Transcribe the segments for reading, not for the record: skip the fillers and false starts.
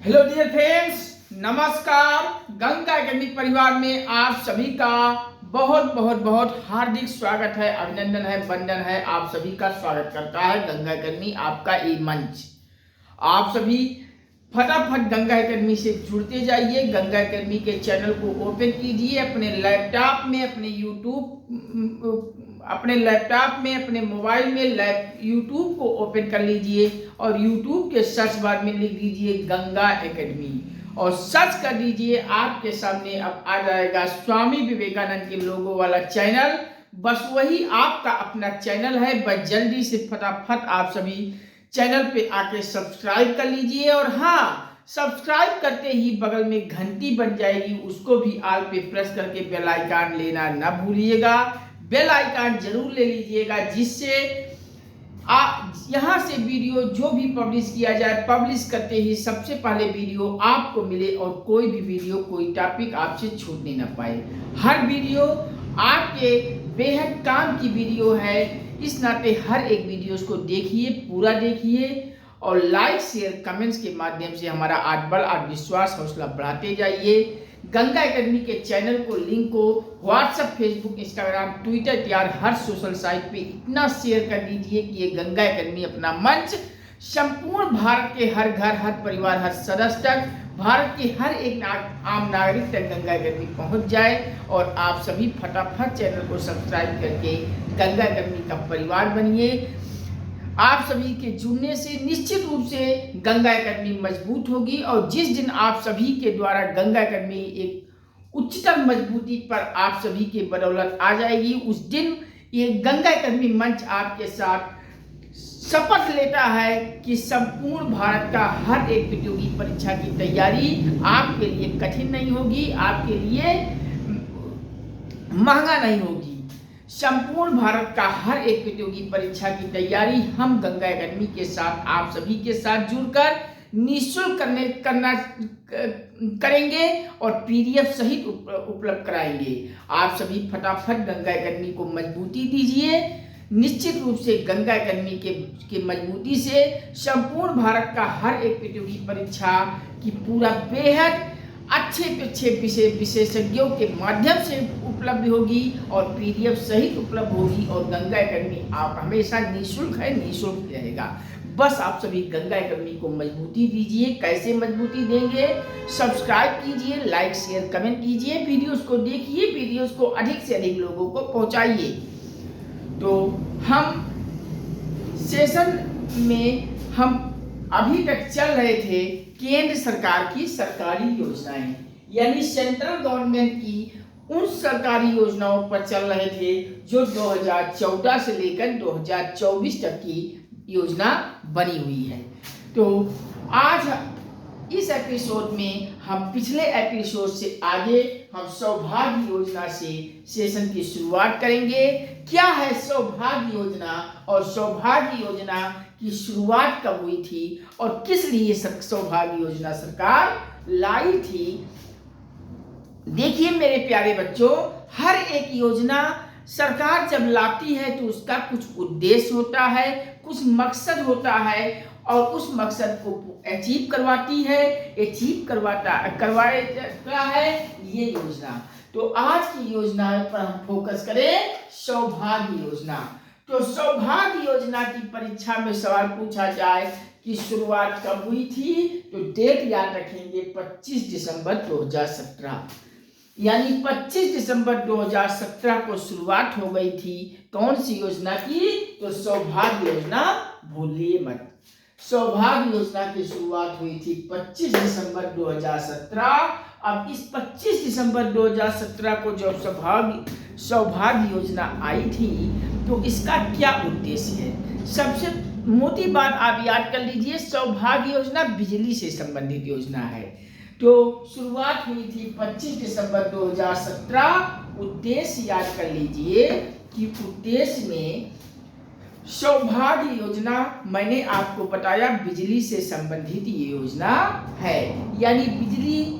Hello dear friends, नमस्कार। Ganga academic परिवार में आप सभी का बहुत बहुत बहुत हार्दिक स्वागत है, अभिनंदन है, वंदन है। आप सभी का स्वागत करता है गंगा एकेडमी, आपका ये मंच। आप सभी फटाफट गंगा एकेडमी से जुड़ते जाइए। गंगा एकेडमी के चैनल को ओपन कीजिए अपने लैपटॉप में, अपने मोबाइल में यूट्यूब को ओपन कर लीजिए और यूट्यूब के सर्च बार में लिख दीजिए गंगा एकेडमी और सर्च कर दीजिए। आपके सामने अब आ जाएगा स्वामी विवेकानंद के लोगो वाला चैनल। बस वही आपका अपना चैनल है। बस जल्दी से फटाफट आप सभी चैनल पे आके सब्सक्राइब कर लीजिए और हाँ, सब्सक्राइब करते ही बगल में घंटी बन जाएगी, उसको भी ऑल पे प्रेस करके बेल आइकन लेना ना भूलिएगा। बेल आइकन जरूर ले लीजिएगा, जिससे यहाँ से वीडियो जो भी पब्लिश किया जाए, पब्लिश करते ही सबसे पहले वीडियो आपको मिले और कोई भी वीडियो, कोई टॉपिक आपसे छूटने ना पाए। हर वीडियो आपके बेहद काम की वीडियो है, इस नाते हर एक वीडियोस को देखिए, पूरा देखिए और लाइक शेयर कमेंट्स के माध्यम से हमारा आत्मबल और विश्वास हौसला बढ़ाते जाइए। गंगा एकेडमी के चैनल को, लिंक को व्हाट्सएप, फेसबुक, इंस्टाग्राम, ट्विटर तैयार हर सोशल साइट पे इतना शेयर कर दीजिए कि ये गंगा एकेडमी अपना मंच संपूर्ण भारत के हर घर, हर परिवार, हर सदस्य तक, भारत के हर एक आम नागरिक तक गंगा एकेडमी पहुंच जाए। और आप सभी फटाफट चैनल को सब्सक्राइब करके गंगा एकेडमी का परिवार बनिए। आप सभी के जुड़ने से निश्चित रूप से गंगा एकेडमी मजबूत होगी और जिस दिन आप सभी के द्वारा गंगा एकेडमी एक उच्चतम मजबूती पर आप सभी के बदौलत आ जाएगी, उस दिन ये गंगा एकेडमी मंच आपके साथ शपथ लेता है कि संपूर्ण भारत का हर एक प्रतियोगी परीक्षा की तैयारी आपके लिए कठिन नहीं होगी, आपके लिए महंगा नहीं होगी। संपूर्ण भारत का हर एक प्रतियोगी परीक्षा की तैयारी हम गंगा एकेडमी के साथ, आप सभी के साथ जुड़कर निःशुल्क करेंगे और पीडीएफ सहित उपलब्ध कराएंगे। आप सभी फटाफट गंगा एकेडमी को मजबूती दीजिए। निश्चित रूप से गंगा एकेडमी के मजबूती से संपूर्ण भारत का हर एक प्रतियोगी परीक्षा की पूरा बेहद अच्छे विशेषज्ञों के माध्यम से उपलब्ध होगी और पीडीएफ सहित उपलब्ध होगी। और गंगा एकेडमी आप हमेशा निःशुल्क है, निःशुल्क रहेगा। बस आप सभी गंगा एकेडमी को मजबूती दीजिए। कैसे मजबूती देंगे? सब्सक्राइब कीजिए, लाइक शेयर कमेंट कीजिए, वीडियोस को देखिए, वीडियोस को अधिक से अधिक लोगों को पहुंचाइए। तो हम सेशन में हम अभी तक चल रहे थे केंद्र सरकार की सरकारी योजनाएं, यानी सेंट्रल गवर्नमेंट की उन सरकारी योजनाओं पर चल रहे थे जो 2014 से लेकर 2024 तक की योजना बनी हुई है। तो आज इस एपिसोड में हम पिछले एपिसोड से आगे हम सौभाग्य योजना से सेशन की शुरुआत करेंगे। क्या है सौभाग्य योजना और सौभाग्य योजना की शुरुआत कब हुई थी और किस लिए सौभाग्य योजना सरकार लाई थी? देखिए मेरे प्यारे बच्चों, हर एक योजना सरकार जब लाती है तो उसका कुछ उद्देश्य होता है, कुछ मकसद होता है और उस मकसद को अचीव करवाती है, करवाता है ये योजना। तो आज की योजना पर हम फोकस करें सौभाग्य योजना। तो सौभाग्य योजना की परीक्षा में सवाल पूछा जाए कि शुरुआत कब हुई थी, तो डेट याद रखेंगे 25 दिसंबर 2017, यानी 25 दिसंबर 2017 को शुरुआत हो गई थी। कौन सी योजना की? तो सौभाग्य योजना, भूलिए मत। सौभाग्य योजना की शुरुआत हुई थी 25 दिसंबर 2017। अब इस 25 दिसंबर 2017 को जब सौभाग्य योजना आई थी तो इसका क्या उद्देश्य है? सबसे मोटी बात आप याद कर लीजिए, सौभाग्य योजना बिजली से संबंधित योजना है। तो शुरुआत हुई थी 25 दिसंबर 2017। उद्देश्य याद कर लीजिए कि उद्देश्य में सौभाग्य योजना, मैंने आपको बताया बिजली से संबंधित ये योजना है, यानी बिजली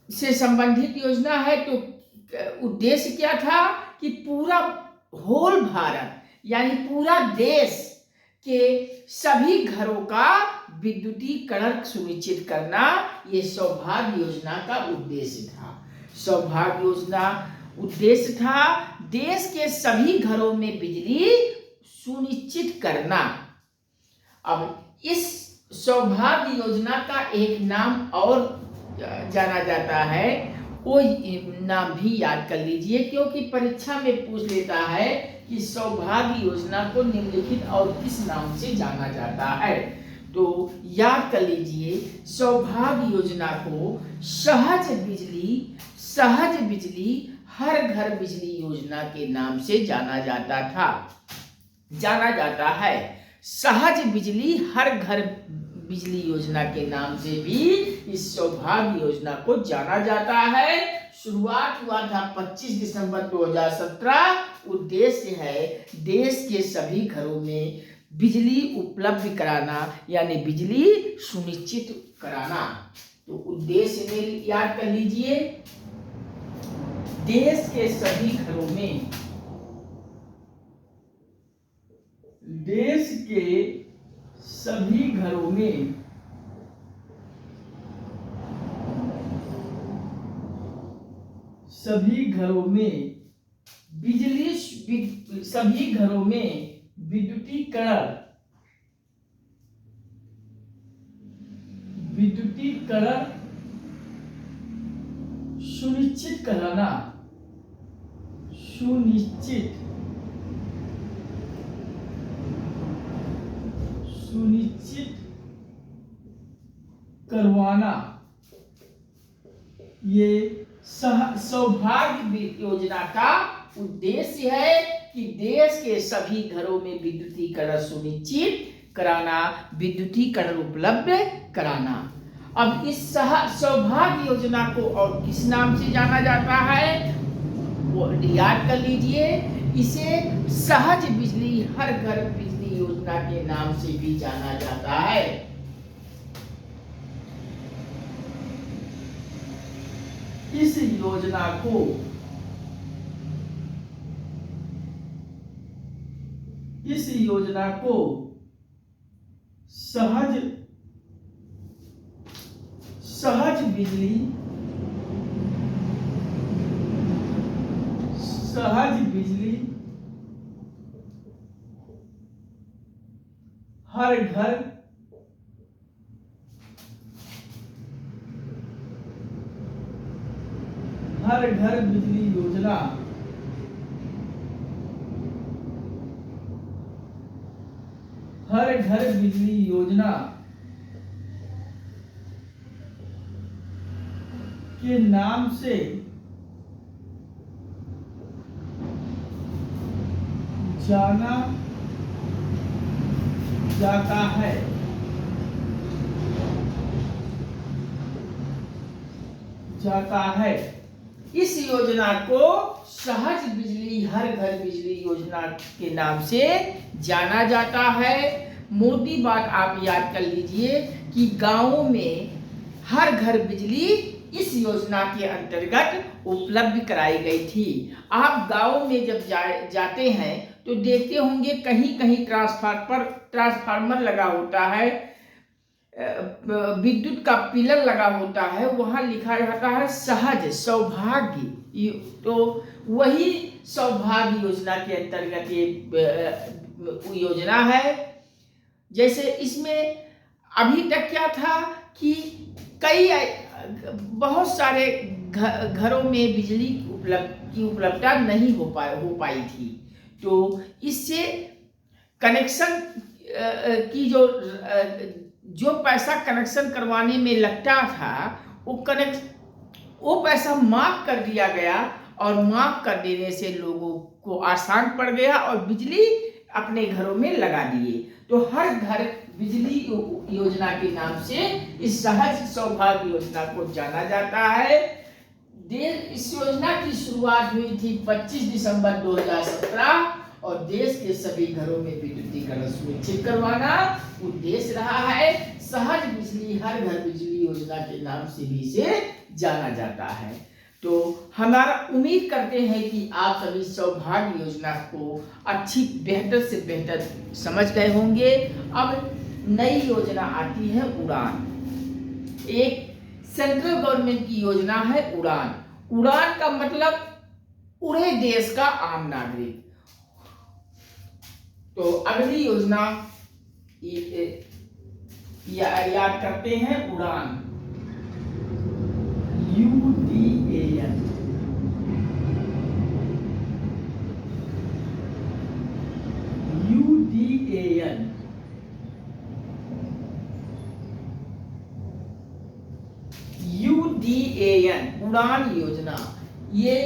से संबंधित योजना है। तो उद्देश्य क्या था कि पूरा होल भारत यानी पूरा देश के सभी घरों का विद्युतीकरण सुनिश्चित करना ये सौभाग्य योजना का उद्देश्य था। सौभाग्य योजना उद्देश्य था देश के सभी घरों में बिजली सुनिश्चित करना। अब इस सौभाग्य योजना का एक नाम और जाना जाता है, वो नाम भी याद कर लीजिए, क्योंकि परीक्षा में पूछ लेता है कि सौभाग्य योजना को निम्नलिखित और किस नाम से जाना जाता है। तो याद कर लीजिए, सौभाग्य योजना को सहज बिजली हर घर बिजली योजना के नाम से जाना जाता है। सहज बिजली हर घर बिजली योजना के नाम से भी इस सौभाग्य योजना को जाना जाता है। शुरुआत हुआ था 25 दिसंबर 2017। उद्देश्य है देश के सभी घरों में बिजली उपलब्ध कराना, यानी बिजली सुनिश्चित कराना। तो उद्देश्य में याद कर लीजिए, देश के सभी घरों में सभी घरों में विद्युतीकरण सुनिश्चित करवाना ये सौभाग्य योजना का उद्देश्य है कि देश के सभी घरों में विद्युतीकरण सुनिश्चित कराना, विद्युतीकरण उपलब्ध कराना। अब इस सौभाग्य योजना को और किस नाम से जाना जाता है वो याद कर लीजिए, इसे सहज बिजली हर घर बिजली योजना के नाम से भी जाना जाता है। इस योजना को सहज बिजली हर घर बिजली योजना के नाम से जाना जाता है। इस योजना को सहज बिजली हर घर बिजली योजना के नाम से जाना जाता है। मोटी बात आप याद कर लीजिए कि गांवों में हर घर बिजली इस योजना के अंतर्गत उपलब्ध कराई गई थी। आप गांव में जब जाते हैं तो देखते होंगे कहीं कहीं ट्रांसफार्मर लगा होता है, विद्युत का पिलर लगा होता है, वहां लिखा रहता है सहज सौभाग्य। तो वही सौभाग्य योजना के अंतर्गत ये योजना है। जैसे इसमें अभी तक क्या था कि बहुत सारे घरों में बिजली की उपलब्धता नहीं हो पाई थी। तो इससे कनेक्शन की जो पैसा कनेक्शन करवाने में लगता था वो पैसा माफ कर दिया गया, और माफ कर देने से लोगों को आसान पड़ गया और बिजली अपने घरों में लगा दिए। तो हर घर बिजली योजना के नाम से इस सहज सौभाग्य योजना को जाना जाता है। इस योजना की शुरुआत हुई थी 25 दिसंबर 2017 और देश के सभी घरों में विद्युतीकरण सुनिश्चित करवाना उद्देश्य रहा है। सहज बिजली हर घर बिजली योजना के नाम से भी इसे जाना जाता है। तो हमारा उम्मीद करते हैं कि आप सभी सौभाग्य योजना को अच्छी बेहतर से बेहतर समझ गए होंगे। अब नई योजना आती है उड़ान। एक सेंट्रल गवर्नमेंट की योजना है उड़ान। उड़ान का मतलब उड़े देश का आम नागरिक। तो अगली योजना याद करते हैं उड़ान, UDAN। UDAN उड़ान योजना। ये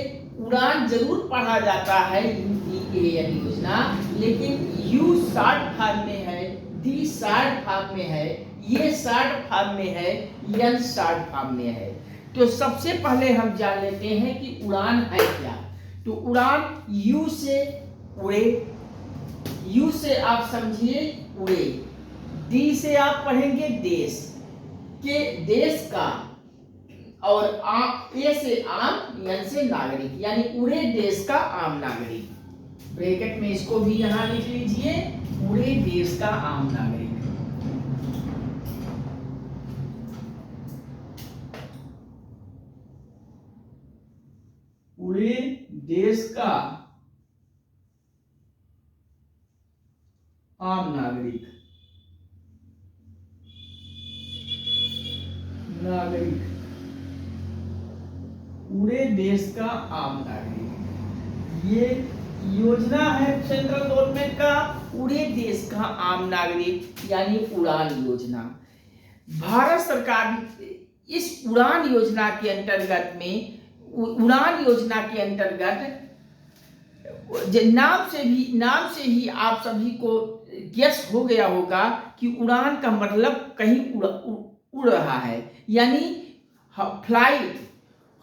उड़ान जरूर पढ़ा जाता है UDAN योजना, लेकिन U शॉर्ट फॉर्म में है, D शॉर्ट फॉर्म में है, ये शॉर्ट फॉर्म में है, N शॉर्ट फॉर्म में है। तो सबसे पहले हम जान लेते हैं कि उड़ान है क्या। तो उड़ान U से उड़े, U से आप समझिए उड़े, D से आप पढ़ेंगे देश के, देश का, और A से आम, N से नागरिक, यानी उड़े देश का आम नागरिक। ब्रैकेट में इसको भी यहां लिख लीजिए, उड़े देश का आम नागरिक। उड़े देश का आम नागरिक, उड़े देश का आम नागरिक। ये योजना है सेंट्रल गवर्नमेंट का उड़े देश का आम नागरिक, यानी उड़ान योजना। भारत सरकार इस उड़ान योजना के अंतर्गत में, उड़ान योजना के अंतर्गत नाम से ही आप सभी को गेस हो गया होगा कि उड़ान का मतलब कहीं उड़ रहा है, यानी फ्लाइट,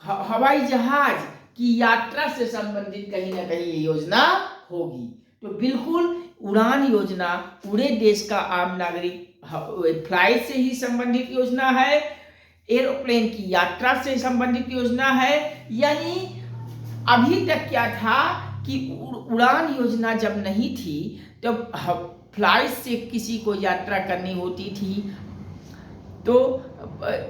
हवाई जहाज की यात्रा से संबंधित कहीं ना कहीं ये योजना होगी। तो बिल्कुल उड़ान योजना उड़े देश का आम नागरिक, फ्लाइट से ही संबंधित योजना है, एरोप्लेन की यात्रा से संबंधित योजना है। यानी अभी तक क्या था कि उड़ान योजना जब नहीं थी तब फ्लाइट से किसी को यात्रा करनी होती थी तो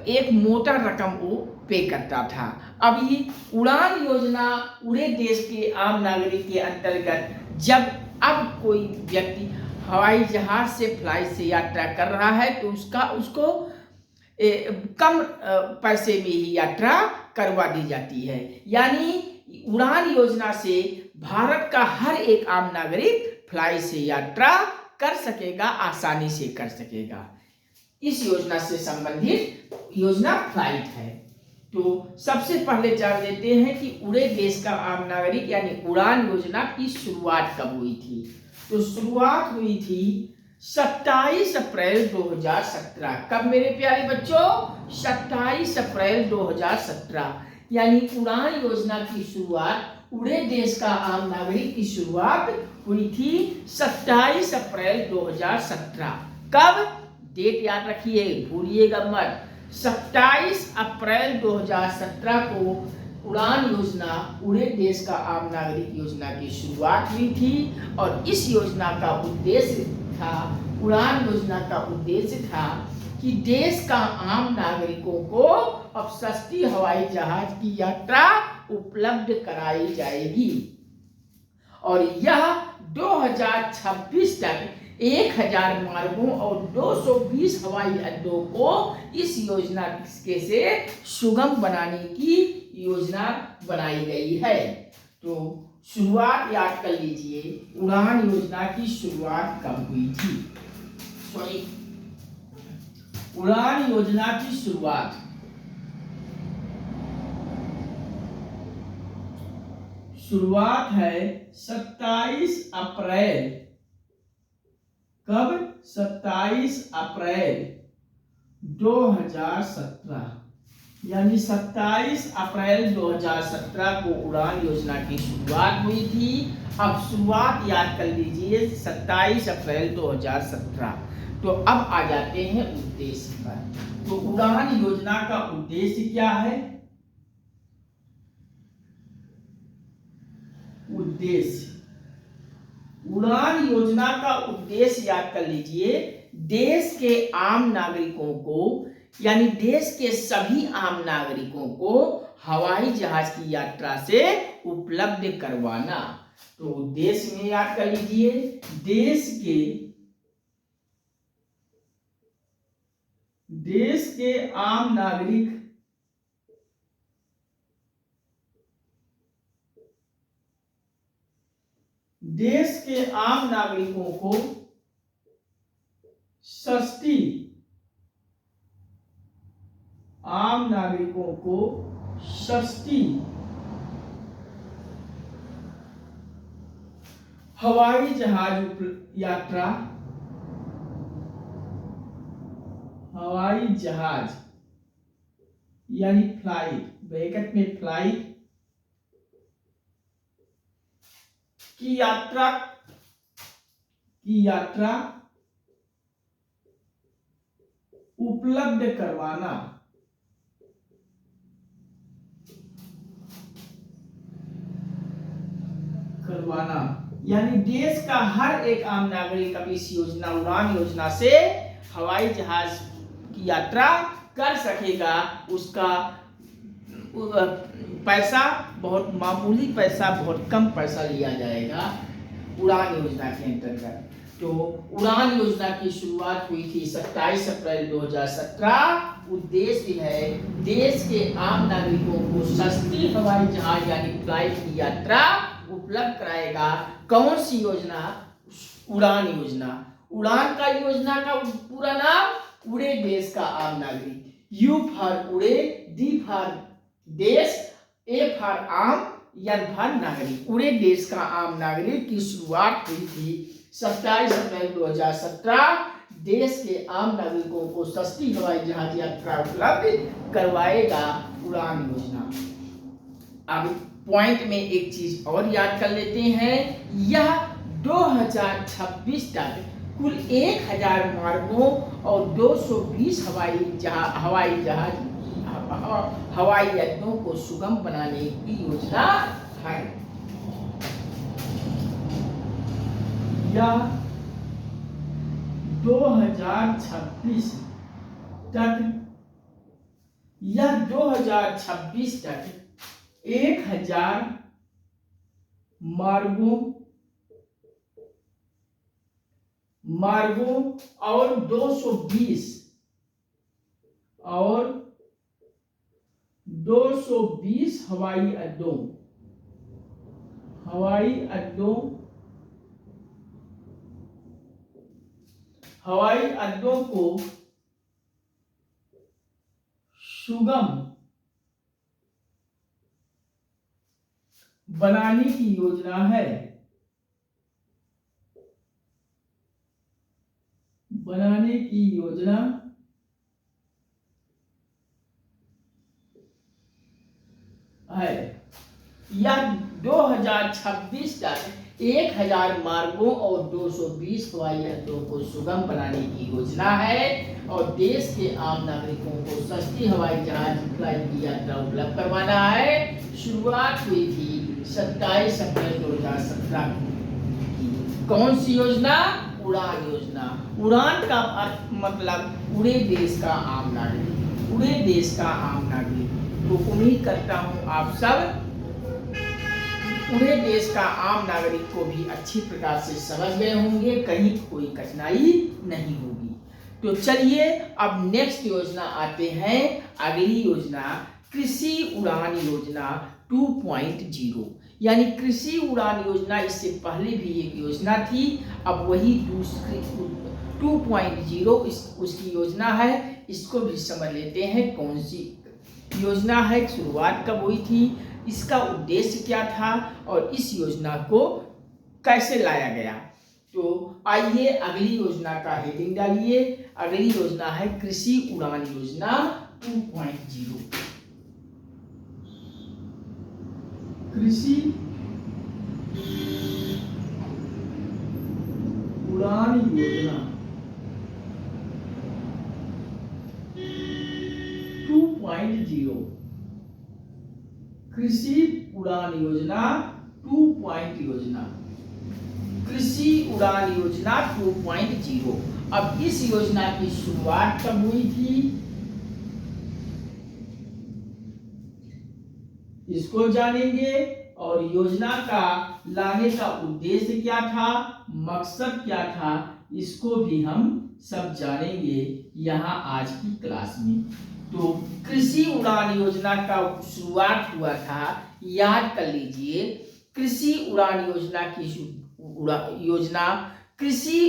एक मोटा रकम वो पे करता था। अभी उड़ान योजना उड़े देश के आम नागरिक के अंतर्गत जब अब कोई व्यक्ति हवाई जहाज से, फ्लाइट से यात्रा कर रहा है तो उसको कम पैसे में ही यात्रा करवा दी जाती है। यानी उड़ान योजना से भारत का हर एक आम नागरिक फ्लाइट से यात्रा कर सकेगा, आसानी से कर सकेगा। इस योजना से संबंधित योजना फ्लाइट है। तो सबसे पहले जान लेते हैं कि उड़े देश का आम नागरिक यानी उड़ान योजना की शुरुआत कब हुई थी। तो शुरुआत हुई थी 27 अप्रैल 2017। कब मेरे प्यारे बच्चों? 27 अप्रैल 2017। यानी उड़ान योजना की शुरुआत, उड़े देश का आम नागरिक की शुरुआत हुई थी 27 अप्रैल 2017। कब? डेट याद रखिए, भूलिएगा मत। 27 अप्रैल 2017 को उड़ान योजना, उड़े देश का आम नागरिक योजना की शुरुआत हुई थी। और इस योजना का उद्देश्य था, उड़ान योजना का उद्देश्य था कि देश का आम नागरिकों को अब सस्ती हवाई जहाज की यात्रा उपलब्ध कराई जाएगी। और यह 2026 तक 1000 मार्गों और 220 हवाई अड्डों को इस योजना के से सुगम बनाने की योजना बनाई गई है। तो शुरुआत याद कर लीजिए, उड़ान योजना की शुरुआत कब हुई थी? उड़ान योजना की शुरुआत है 27 अप्रैल। कब? 27 अप्रैल 2017। यानी 27 अप्रैल 2017 को उड़ान योजना की शुरुआत हुई थी। अब शुरुआत याद कर लीजिए 27 अप्रैल 2017। तो अब आ जाते हैं उद्देश्य पर। तो उड़ान योजना का उद्देश्य क्या है? उद्देश्य, उड़ान योजना का उद्देश्य याद कर लीजिए, देश के आम नागरिकों को यानी देश के सभी आम नागरिकों को हवाई जहाज की यात्रा से उपलब्ध करवाना। तो उद्देश्य में याद कर लीजिए, देश के आम नागरिक देश के आम नागरिकों को सस्ती हवाई जहाज यात्रा, हवाई जहाज यानी फ्लाइट, ब्रैकेट में फ्लाइट की यात्रा उपलब्ध करवाना, यानी देश का हर एक आम नागरिक अब इस योजना, उड़ान योजना से हवाई जहाज की यात्रा कर सकेगा। उसका पैसा बहुत मामूली पैसा, बहुत कम पैसा लिया जाएगा उड़ान योजना के अंतर्गत। तो उड़ान योजना की शुरुआत हुई थी 27 अप्रैल 2017। उद्देश्य है देश के आम नागरिकों को सस्ती हवाई जहाज यानी फ्लाइट की यात्रा उपलब्ध कराएगा। कौन सी योजना? उड़ान योजना। उड़ान का योजना का पूरा नाम उड़े देश का आम नागरिक। यू फॉर उड़े, डी फॉर देश, ए फॉर आम, एन फॉर नागरिक। उड़े देश का आम नागरिक की शुरुआत हुई थी 27 अप्रैल 2017। देश के आम नागरिकों को सस्ती हवाई जहाज यात्रा उपलब्ध करवाएगा उड़ान योजना। अब पॉइंट में एक चीज और याद कर लेते हैं, यह 2026 तक कुल 1000 मार्गों और 220 हवाई अड्डों को सुगम बनाने की योजना है। यह 2026 तक 1000 मार्गों और 220 हवाई अड्डों को सुगम बनाने की योजना है। यह 2026 तक 1000 मार्गों और 220 हवाई अड्डों को सुगम बनाने की योजना है और देश के आम नागरिकों को सस्ती हवाई जहाज फ्लाइट की यात्रा उपलब्ध करवाना है। शुरुआत हुई थी 27 अप्रैल 2017 की। कौन सी योजना? उड़ान योजना। उड़ान का अर्थ मतलब उड़े देश का आम नागरिक, उड़े देश का आम नागरिक। तो उम्मीद करता हूँ आप सब पूरे देश का आम नागरिक को भी अच्छी प्रकार से समझ गए होंगे, कहीं कोई कठिनाई नहीं होगी। तो चलिए अब नेक्स्ट योजना आते हैं। अगली योजना कृषि उड़ान योजना 2.0 यानी कृषि उड़ान योजना। इससे पहले भी एक योजना थी, अब वही दूसरी 2.0 उसकी योजना है। इसको भी समझ लेते हैं कौन सी योजना है, शुरुआत कब हुई थी, इसका उद्देश्य क्या था और इस योजना को कैसे लाया गया। तो आइए अगली योजना का हेडिंग डालिए। अगली योजना है कृषि उड़ान योजना 2.0। कृषि उड़ान योजना 2.0। कृषि उड़ान योजना 2 योजना, कृषि उड़ान योजना 2.0। अब इस योजना की शुरुआत कब हुई थी, इसको जानेंगे। और योजना का लाने का उद्देश्य क्या था, मकसद क्या था, इसको भी हम सब जानेंगे यहाँ आज की क्लास में। तो कृषि उड़ान योजना का शुरुआत हुआ था, याद कर लीजिए। कृषि उड़ान योजना की योजना कृषि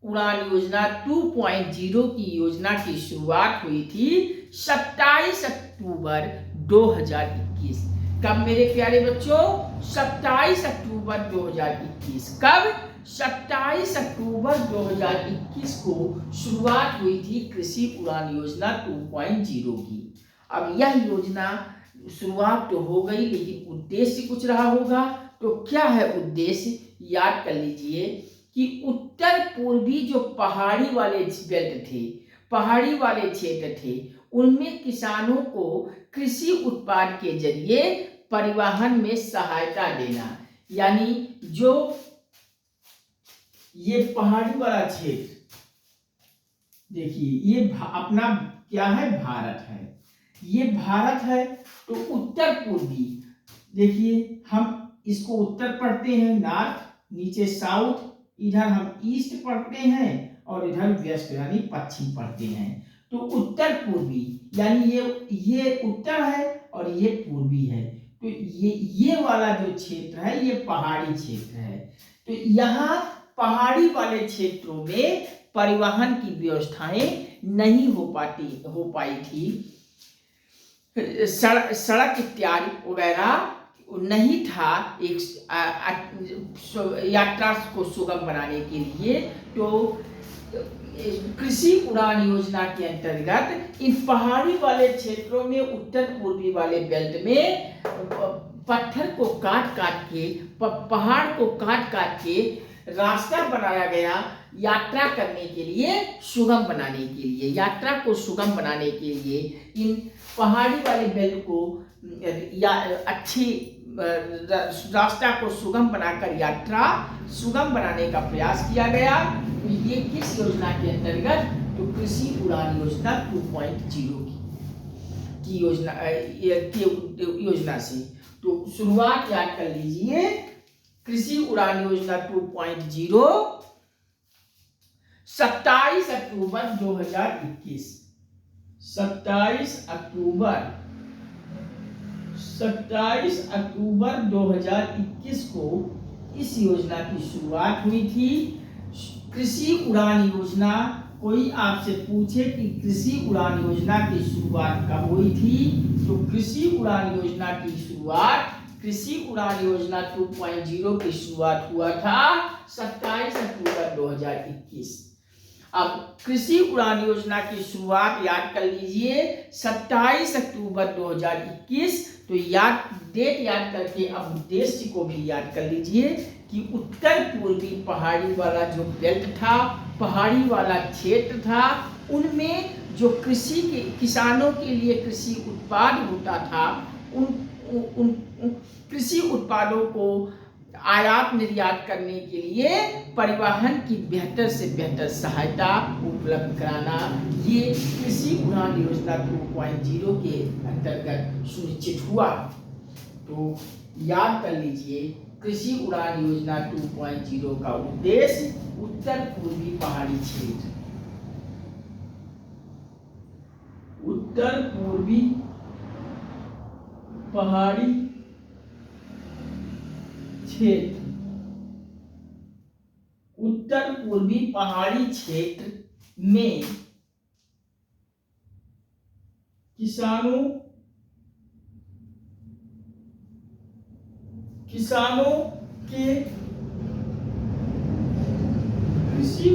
उड़ान योजना 2.0 की योजना की शुरुआत हुई थी 27 अक्टूबर 2021। कब मेरे प्यारे बच्चों, 27 अक्टूबर 2021। कब, 27 अक्टूबर 2021 को शुरुआत हुई थी कृषि उड़ान योजना 2.0 की। अब यह योजना शुरुआत तो हो गई, लेकिन उद्देश्य कुछ रहा होगा। तो क्या है उद्देश्य, याद कर लीजिए कि उत्तर पूर्वी जो पहाड़ी वाले बेल्ट थे, पहाड़ी वाले क्षेत्र थे, उनमें किसानों को कृषि उत्पाद के जरिए परिवहन में सहायता देना। यानी जो ये पहाड़ी वाला क्षेत्र देखिए, ये अपना क्या है, भारत है, ये भारत है। तो उत्तर पूर्वी, देखिए हम इसको उत्तर पढ़ते हैं, नॉर्थ, नीचे साउथ, इधर हम ईस्ट पढ़ते हैं और इधर वेस्ट यानी पश्चिम पढ़ते हैं। तो उत्तर पूर्वी यानी ये उत्तर है और ये पूर्वी है। तो ये वाला जो क्षेत्र है ये पहाड़ी क्षेत्र है। तो यहाँ पहाड़ी वाले क्षेत्रों में परिवहन की व्यवस्थाएं नहीं हो पाई थी, सड़क इत्यादि वगैरह नहीं था एक यात्रा को सुगम बनाने के लिए। तो कृषि उड़ान योजना के अंतर्गत इन पहाड़ी वाले क्षेत्रों में, उत्तर पूर्वी वाले बेल्ट में पत्थर को काट काट के, पहाड़ को काट काट के रास्ता बनाया गया यात्रा करने के लिए, सुगम बनाने के लिए, यात्रा को सुगम बनाने के लिए इन पहाड़ी वाले बेल्ट को या अच्छी रास्ता को सुगम बनाकर यात्रा सुगम बनाने का प्रयास किया गया। तो ये किस योजना के अंतर्गत, तो कृषि उड़ान योजना 2.0 की योजना से। तो शुरुआत याद कर लीजिए, कृषि उड़ान योजना 2.0 27 अक्टूबर 2021, 27 अक्टूबर 2021 को इस योजना की शुरुआत हुई थी। कृषि उड़ान योजना, कोई आपसे पूछे कि कृषि उड़ान योजना की शुरुआत कब हुई थी, तो कृषि उड़ान योजना की शुरुआत, कृषि उड़ान योजना 2.0 की शुरुआत हुआ था 27 अक्टूबर 2021। अब कृषि उड़ान योजना की शुरुआत याद कर लीजिए 27 अक्टूबर 2021। तो डेट याद करके अब उद्देश्य को भी याद कर लीजिए कि उत्तर पूर्वी पहाड़ी वाला जो बेल्ट था, पहाड़ी वाला क्षेत्र था, उनमें जो कृषि के किसानों के लिए कृषि उत्पाद होता था, उन कृषि उत्पादों को आयात निर्यात करने के लिए परिवहन की बेहतर से बेहतर सहायता उपलब्ध कराना, ये कृषि उड़ान योजना 2.0 के अंतर्गत सुनिश्चित हुआ। तो याद कर लीजिए, कृषि उड़ान योजना 2.0 का उद्देश्य उत्तर पूर्वी पहाड़ी क्षेत्र, उत्तर पूर्वी पहाड़ी क्षेत्र, उत्तर पूर्वी पहाड़ी क्षेत्र में किसानों के कृषि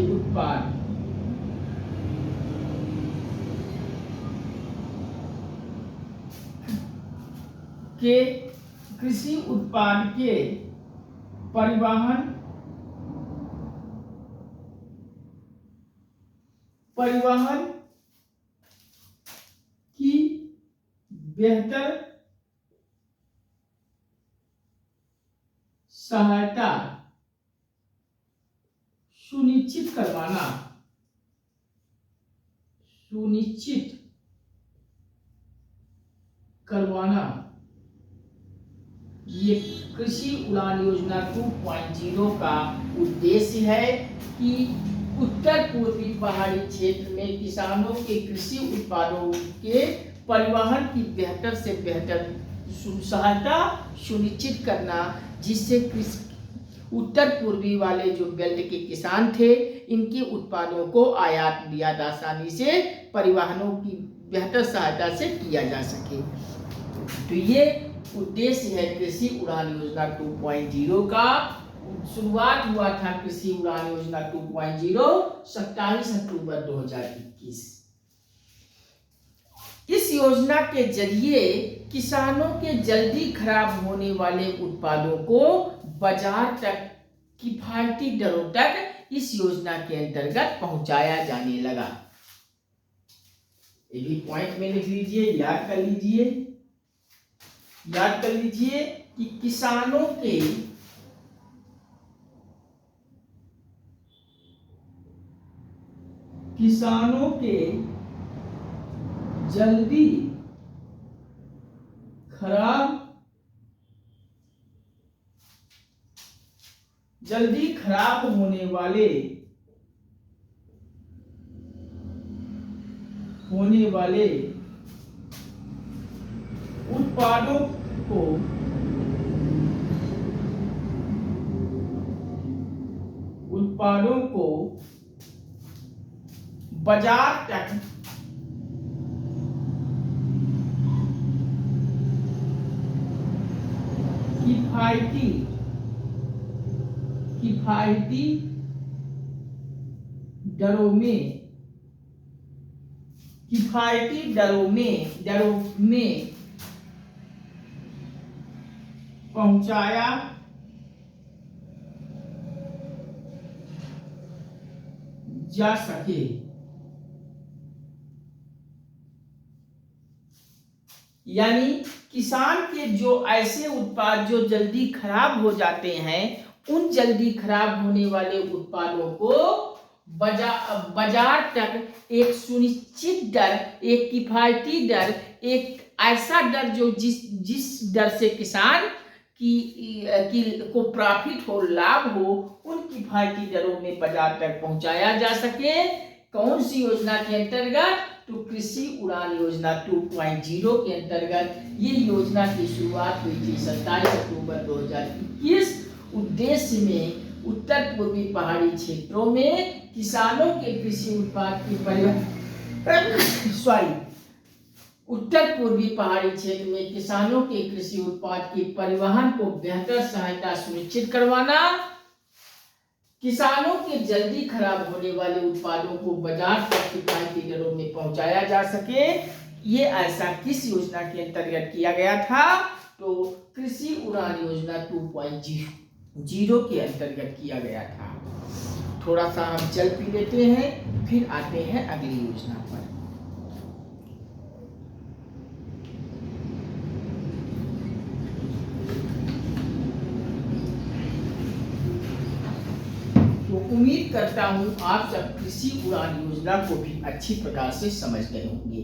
उत्पाद के परिवहन की बेहतर सहायता सुनिश्चित करवाना, सुनिश्चित करवाना, ये कृषि उड़ान योजना 2.0 का उद्देश्य है कि उत्तर पूर्वी पहाड़ी क्षेत्र में किसानों के कृषि उत्पादों के परिवहन की बेहतर से बेहतर सहायता सुनिश्चित करना, जिससे उत्तर पूर्वी वाले जो बेल्ट के किसान थे, इनके उत्पादों को आयात निर्यात आसानी से परिवहनों की बेहतर सहायता से किया जा सके। तो ये उद्देश्य है कृषि उड़ान योजना 2.0 का। शुरुआत हुआ था कृषि उड़ान योजना 2.0 27 अक्टूबर 2021। इस योजना के जरिए किसानों के जल्दी खराब होने वाले उत्पादों को बाजार तक किफायती दरों तक इस योजना के अंतर्गत पहुंचाया जाने लगा। ये भी पॉइंट में लिख लीजिए, याद कर लीजिए, याद कर लीजिए कि किसानों के जल्दी खराब होने वाले उत्पादों को बाजार तक किफायती दरों में पहुंचाया जा सके। यानी किसान के जो ऐसे उत्पाद जो जल्दी खराब हो जाते हैं, उन जल्दी खराब होने वाले उत्पादों को बाजार तक एक सुनिश्चित दर, एक किफायती दर, एक ऐसा दर जो जिस दर से किसान को प्रॉफिट हो, लाभ हो, उन किफायती दरों में बाजार तक पहुंचाया जा सके। कौन सी योजना के अंतर्गत? तो कृषि उड़ान योजना 2.0 के अंतर्गत ये योजना की शुरुआत हुई थी 27 अक्टूबर 2021। उद्देश्य में उत्तर पूर्वी पहाड़ी क्षेत्रों में किसानों के कृषि उत्पाद की उत्तर पूर्वी पहाड़ी क्षेत्र में किसानों के कृषि उत्पाद के परिवहन को बेहतर सहायता सुनिश्चित करवाना, किसानों के जल्दी खराब होने वाले उत्पादों को बाजार तक किफायती दरों में पहुंचाया जा सके। ये ऐसा किस योजना के अंतर्गत किया गया था? तो कृषि उड़ान योजना 2.0 के अंतर्गत किया गया था। थोड़ा सा हम जल पी लेते हैं, फिर आते हैं अगली योजना पर। उम्मीद करता हूं आप सब कृषि उड़ान योजना को भी अच्छी प्रकार से समझ गए होंगे।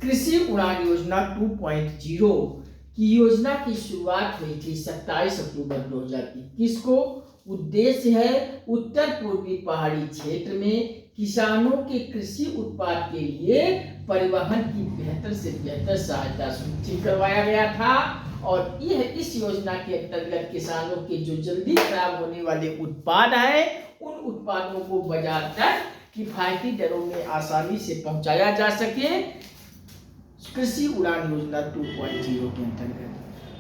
कृषि उड़ान योजना 2.0 की योजना की शुरुआत हुई थी 27 अक्टूबर 2021 को। उद्देश्य है उत्तर पूर्वी पहाड़ी क्षेत्र में किसानों के कृषि उत्पाद के लिए परिवहन की बेहतर से बेहतर सहायता सुनिश्चित करवाया गया था। और यह इस योजना के अंतर्गत किसानों के जो जल्दी खराब होने वाले उत्पाद हैं, उन उत्पादों को बाजार तक किफायती दरों में आसानी से पहुंचाया जा सके, कृषि उड़ान योजना 2.0 के अंतर्गत।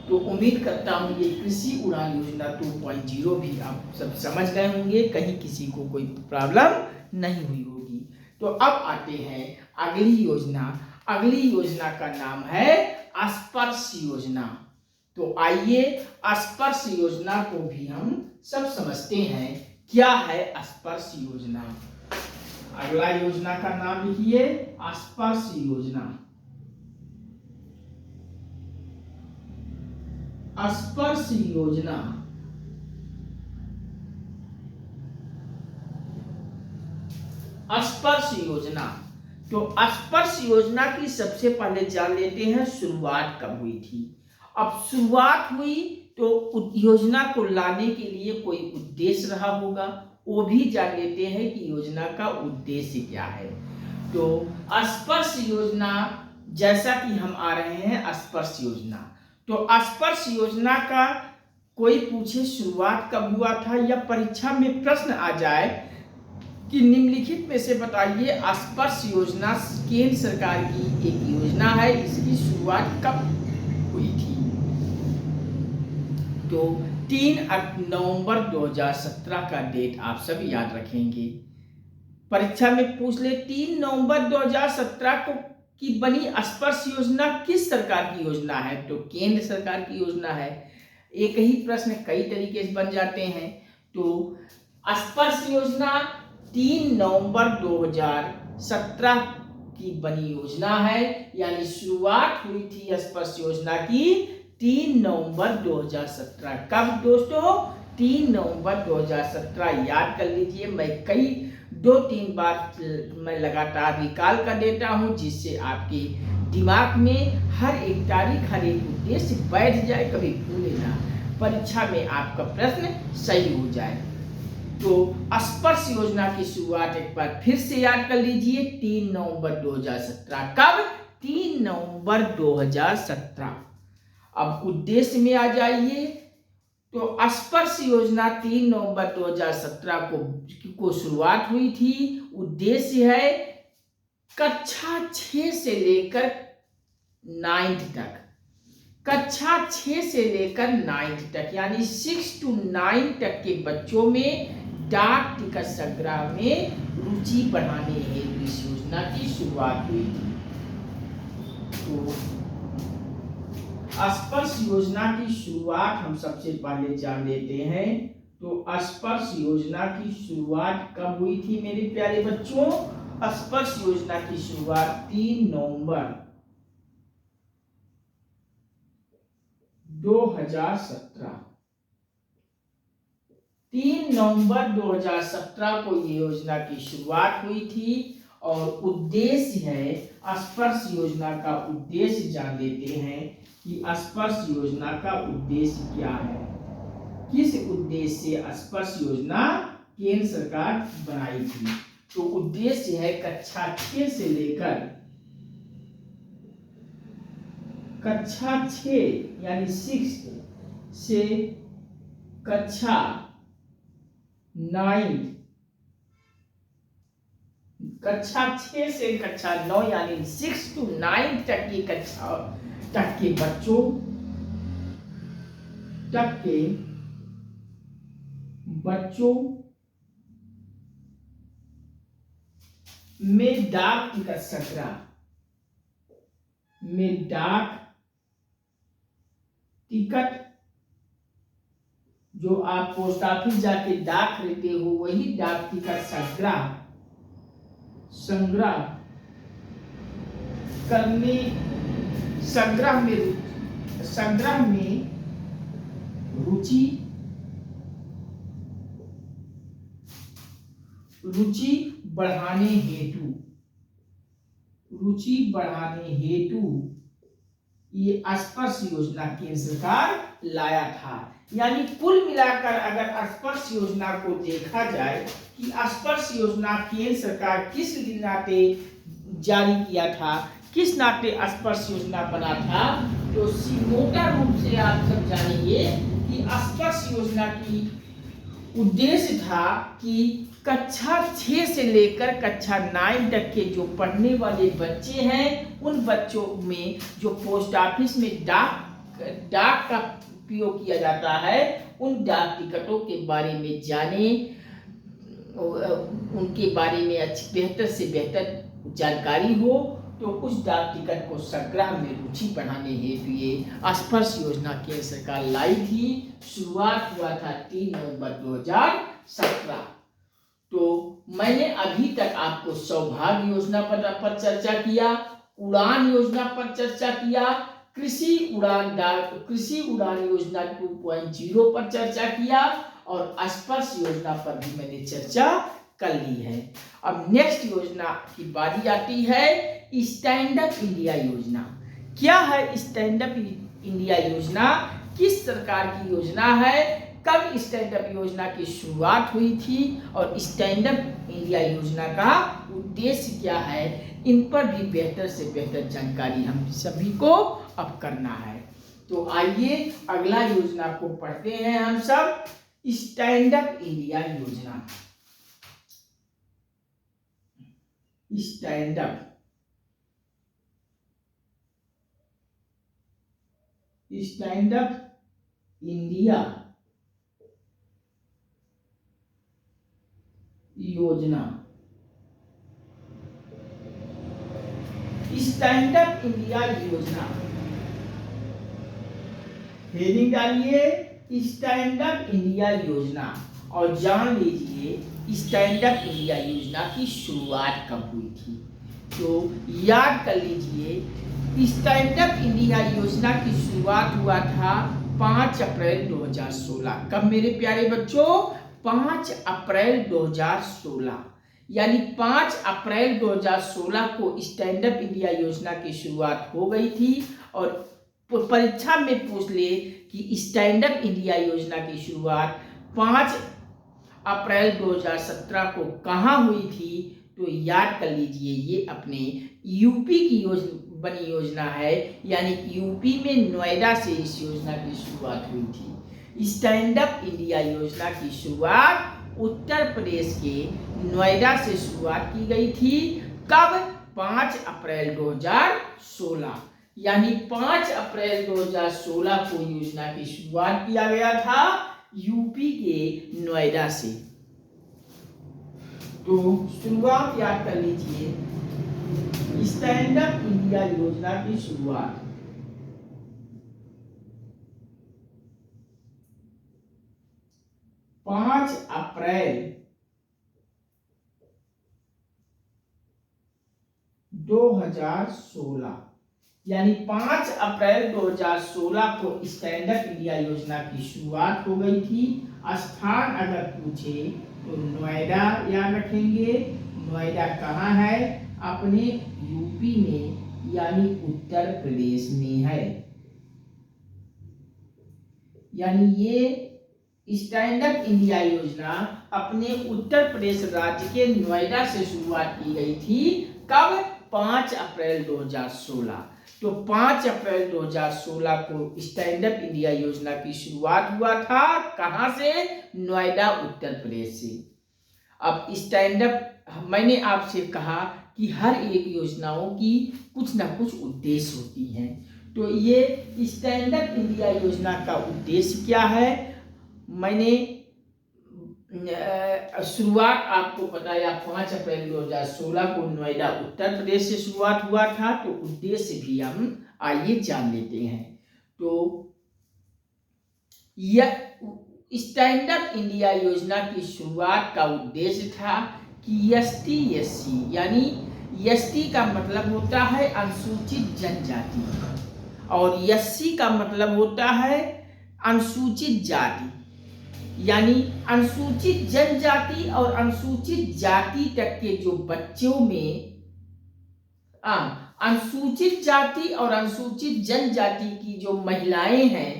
तो उम्मीद करता हूं ये कृषि उड़ान योजना 2.0 भी आप सब समझ गए होंगे, कहीं किसी को कोई प्रॉब्लम नहीं हुई होगी। तो अब आते हैं अगली योजना। अगली योजना का नाम है स्पर्श योजना। तो आइए स्पर्श योजना को भी हम सब समझते हैं, क्या है स्पर्श योजना। अगला योजना का नाम लिखिए स्पर्श योजना। स्पर्श योजना स्पर्श योजना। तो स्पर्श योजना की सबसे पहले जान लेते हैं शुरुआत कब हुई थी। अब शुरुआत हुई तो योजना को लाने के लिए कोई उद्देश्य रहा होगा, वो भी जान लेते हैं कि योजना का उद्देश्य क्या है। तो स्पर्श योजना, जैसा कि हम आ रहे हैं स्पर्श योजना, तो स्पर्श योजना का कोई पूछे शुरुआत कब हुआ था, या परीक्षा में प्रश्न आ जाए कि निम्नलिखित में से बताइए स्पर्श योजना केंद्र सरकार की एक योजना है, इसकी शुरुआत कब हुई थी। तो 3 नवंबर 2017 का डेट आप सभी याद रखेंगे। परीक्षा में पूछ ले 3 नवंबर 2017 को की बनी स्पर्श योजना किस सरकार की योजना है, तो केंद्र सरकार की योजना है। एक ही प्रश्न कई तरीके से बन जाते हैं। तो स्पर्श योजना 3 नवंबर 2017 की बनी योजना है, यानी शुरुआत हुई थी स्पर्श योजना की 3 नवंबर 2017। कब दोस्तों? 3 नवंबर 2017। याद कर लीजिए, मैं कई 2-3 बार मैं लगातार रिकॉल कर देता हूं, जिससे आपके दिमाग में हर एक तारीख, हर एक उद्देश्य बैठ जाए, कभी भूले ना, परीक्षा में आपका प्रश्न सही हो जाए। तो स्पर्श योजना की शुरुआत एक बार फिर से याद कर लीजिए, 3 नवंबर 2017। कब? 3 नवंबर 2017। अब उद्देश्य में आ जाइए। तो स्पर्श योजना 3 नवंबर 2017 को शुरुआत हुई थी। उद्देश्य है कक्षा 6 से लेकर 9th तक, कक्षा 6 से लेकर 9th तक, यानी 6 to 9 तक के बच्चों में डाक टिकट संग्रह में रुचि बढ़ाने हेतु इस योजना की शुरुआत हुई थी। तो स्पर्श योजना की शुरुआत हम सबसे पहले जान लेते हैं। तो स्पर्श योजना की शुरुआत कब हुई थी मेरे प्यारे बच्चों? स्पर्श योजना की शुरुआत 3 नवंबर 2017। 3 नवंबर 2017 को ये योजना की शुरुआत हुई थी। और उद्देश्य है, स्पर्श योजना का उद्देश्य जान लेते हैं कि स्पर्श योजना का उद्देश्य क्या है। किस उद्देश्य से स्पर्श योजना केंद्र सरकार बनाई थी? तो उद्देश्य है कक्षा 6 से लेकर कक्षा 6 यानी 6 से कक्षा 9, कक्षा 6 से कक्षा 9 यानी 6 to 9 तक की कक्षा तक के बच्चों में डाक टिकट संग्रह में डाक टिकट, जो आप पोस्ट ऑफिस जाके डाक खरीदते हो, वही डाक टिकट संग्रह करने, संग्रह में रुचि बढ़ाने हेतु ये स्पर्श योजना केंद्र सरकार लाया था। यानी कुल मिलाकर अगर स्पर्श योजना को देखा जाए कि स्पर्श योजना केंद्र सरकार किस नाते जारी किया था, किस नाते स्पर्श योजना बना था, तो मोटा रूप से आप सब जानेंगे कि स्पर्श योजना की उद्देश्य था कि कक्षा 6 से लेकर कक्षा 9 तक के जो पढ़ने वाले बच्चे हैं, उन बच्चों में जो पोस्ट ऑफिस में डाक का उपयोग किया जाता है, उन डाक टिकटों के बारे में जाने, उनके बारे में बेहतर से बेहतर जानकारी हो। तो उस डाक टिकट को संग्रह में रुचि बढ़ाने हेतु ये स्पर्श योजना केंद्र सरकार लाई थी। शुरुआत हुआ था 3 नवंबर 2017। तो मैंने अभी तक आपको सौभाग्य योजना पर चर्चा किया, उड़ान योजना पर चर्चा किया, कृषि उड़ान योजना 2.0 पर चर्चा किया, और स्पर्श योजना पर भी मैंने चर्चा कर ली है। अब नेक्स्ट योजना की बारी आती है स्टैंड अप इंडिया योजना। क्या है स्टैंड अप इंडिया योजना? किस सरकार की योजना है? कब स्टैंड अप योजना की शुरुआत हुई थी और स्टैंड अप इंडिया योजना का उद्देश्य क्या है? इन पर भी बेहतर से बेहतर जानकारी हम सभी को अब करना है। तो आइए अगला योजना को पढ़ते हैं हम सब। स्टैंड अप इंडिया योजना। स्टैंड अप इंडिया योजना। स्टैंड अप इंडिया योजना, हेडिंग डालिए स्टैंड अप इंडिया योजना और जान लीजिए स्टैंड अप इंडिया योजना की शुरुआत कब हुई थी। तो याद कर लीजिए स्टैंड अप इंडिया योजना की शुरुआत हुआ था 5 अप्रैल 2016। कब मेरे प्यारे बच्चों? 5 अप्रैल 2016, यानी 5 अप्रैल 2016 को स्टैंड अप इंडिया योजना की शुरुआत हो गई थी। और परीक्षा में पूछ ले कि स्टैंड अप इंडिया योजना की शुरुआत 5 अप्रैल 2017 को कहाँ हुई थी, तो याद कर लीजिए ये अपने यूपी की बनी योजना है, यानी यूपी में नोएडा से इस योजना की शुरुआत हुई थी। स्टैंड अप इंडिया योजना की शुरुआत उत्तर प्रदेश के नोएडा से शुरुआत की गई थी। कब? 5 अप्रैल 2016, यानी 5 अप्रैल 2016 को योजना की शुरुआत किया गया था यूपी के नोएडा से। तो शुरुआत याद कर लीजिए स्टैंड अप इंडिया योजना की शुरुआत 5 अप्रैल 2016, यानी 5 अप्रैल 2016 को स्टैंड अप इंडिया योजना की शुरुआत हो गई थी। स्थान अगर पूछे तो नोएडा याद रखेंगे। नोएडा कहाँ है? अपने यूपी में, यानी उत्तर प्रदेश में है। यानी ये स्टैंड अप इंडिया योजना अपने उत्तर प्रदेश राज्य के नोएडा से शुरुआत की गई थी। कब? 5 अप्रैल 2016। तो 5 अप्रैल 2016 को स्टैंड अप इंडिया योजना की शुरुआत हुआ था। कहां से? नोएडा, उत्तर प्रदेश से। अब स्टैंड अप, मैंने आपसे कहा कि हर एक योजनाओं की कुछ ना कुछ उद्देश्य होती हैं। तो ये स्टैंड अप इंडिया योजना का उद्देश्य क्या है? मैंने शुरुआत आपको बताया 5 अप्रैल 2016 को नोएडा उत्तर प्रदेश से शुरुआत हुआ था। तो उद्देश्य भी हम आइए जान लेते हैं। तो यह स्टैंड अप इंडिया योजना की शुरुआत का उद्देश्य था कि एसटी एससी, यानी एसटी का मतलब होता है अनुसूचित जनजाति और एससी का मतलब होता है अनुसूचित जाति, यानी अनुसूचित जनजाति और अनुसूचित जाति तक के जो बच्चों में अनुसूचित जाति और अनुसूचित जनजाति की जो महिलाएं हैं,